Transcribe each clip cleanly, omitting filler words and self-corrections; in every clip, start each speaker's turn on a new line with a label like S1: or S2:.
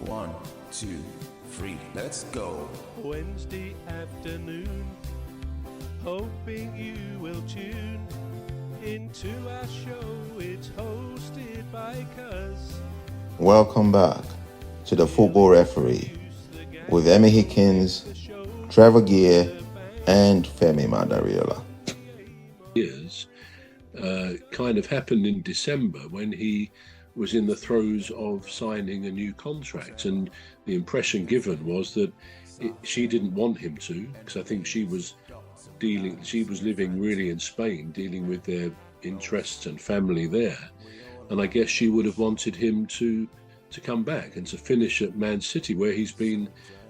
S1: 1, 2, 3, let's go.
S2: Wednesday afternoon, hoping you will tune into our show. It's hosted by Cuz.
S3: Welcome back to the Football Referee with Emmy Hickins, Trevor Gear, and Femi Madariola.
S4: Years kind of happened in December when he was in the throes of signing a new contract, and the impression given was that she didn't want him to, because I think she was living really in Spain, dealing with their interests and family there, and I guess she would have wanted him to come back and to finish at Man City, where he's been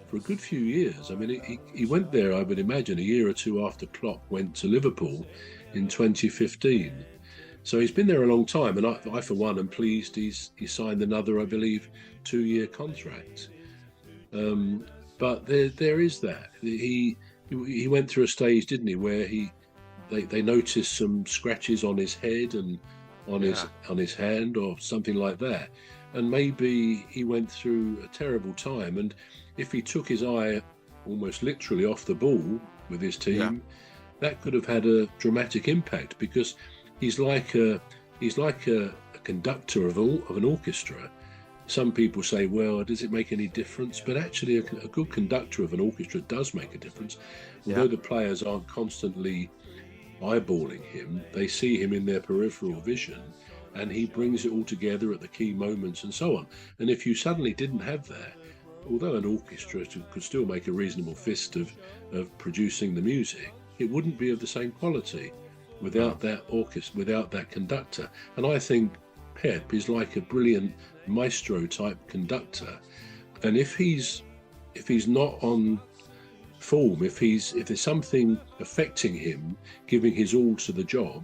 S4: for a good few years. I mean, he went there, I would imagine, a year or two after Klopp went to Liverpool in 2015. So he's been there a long time, and I for one, am pleased he signed another, I believe, 2-year contract. But there is that. He went through a stage, didn't he, where they noticed some scratches on his head and on his hand or something like that. And maybe he went through a terrible time, and if he took his eye almost literally off the ball with his team, that could have had a dramatic impact, because he's like a conductor of an orchestra. Some people say, well, does it make any difference? But actually, a good conductor of an orchestra does make a difference. Although the players aren't constantly eyeballing him, they see him in their peripheral vision, and he brings it all together at the key moments and so on. And if you suddenly didn't have that, although an orchestra could still make a reasonable fist of producing the music, it wouldn't be of the same quality without that orchestra, without that conductor. And I think Pep is like a brilliant maestro type conductor. And if he's not on form, if there's something affecting him, giving his all to the job,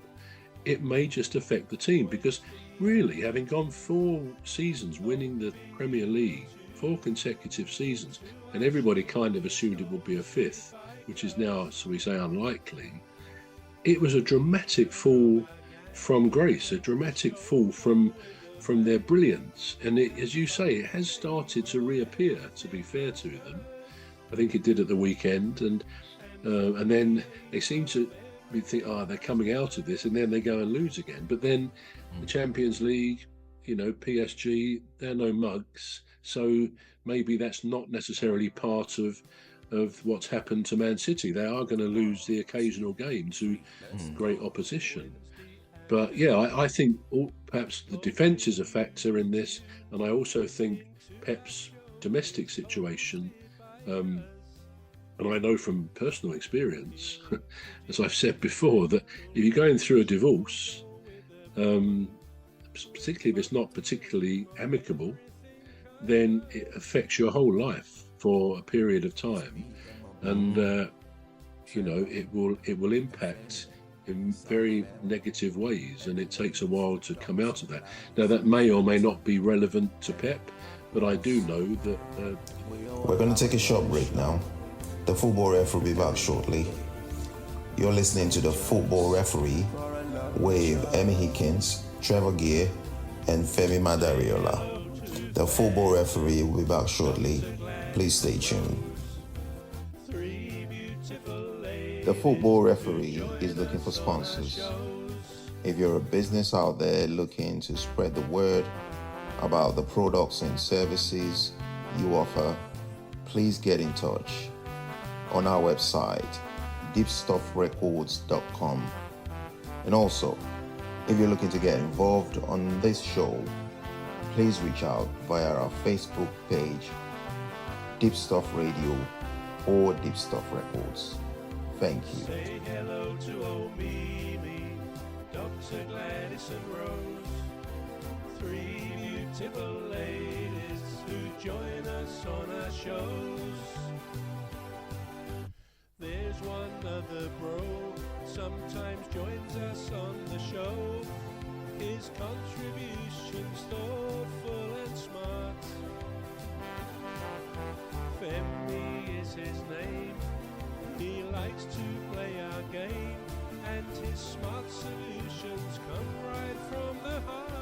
S4: it may just affect the team. Because really, having gone 4 seasons winning the Premier League, 4 consecutive seasons, and everybody kind of assumed it would be a 5th, which is now, so we say, unlikely. It was a dramatic fall from grace, a dramatic fall from their brilliance. And it, as you say, it has started to reappear, to be fair to them. I think it did at the weekend, and then they seem to think, they're coming out of this, and then they go and lose again. But then the Champions League, PSG, they're no mugs. So maybe that's not necessarily part of what's happened to Man City. They are going to lose the occasional game to great opposition. But I think perhaps the defence is a factor in this, and I also think Pep's domestic situation, and I know from personal experience, as I've said before, that if you're going through a divorce, particularly if it's not particularly amicable, then it affects your whole life for a period of time, and it will impact in very negative ways, and it takes a while to come out of that. Now, that may or may not be relevant to Pep, but I do know that
S3: We're going to take a short break now. The Football Referee will be back shortly. You're listening to the Football Referee with Emmy Hickins, Trevor Gear, and Femi Madariola. The Football Referee will be back shortly. Please stay tuned. The Football Referee is looking for sponsors. If you're a business out there looking to spread the word about the products and services you offer, please get in touch on our website, deepstuffrecords.com. And also, if you're looking to get involved on this show, please reach out via our Facebook page, Deep Stuff Radio or Deep Stuff Records. Thank you.
S2: Say hello to old Mimi, Dr. Gladys and Rose, 3 beautiful ladies who join us on our shows. There's one other bro, sometimes joins us on the show. His contribution's thoughtful and smart. Femi is his name. He likes to play our game, and his smart solutions come right from the heart.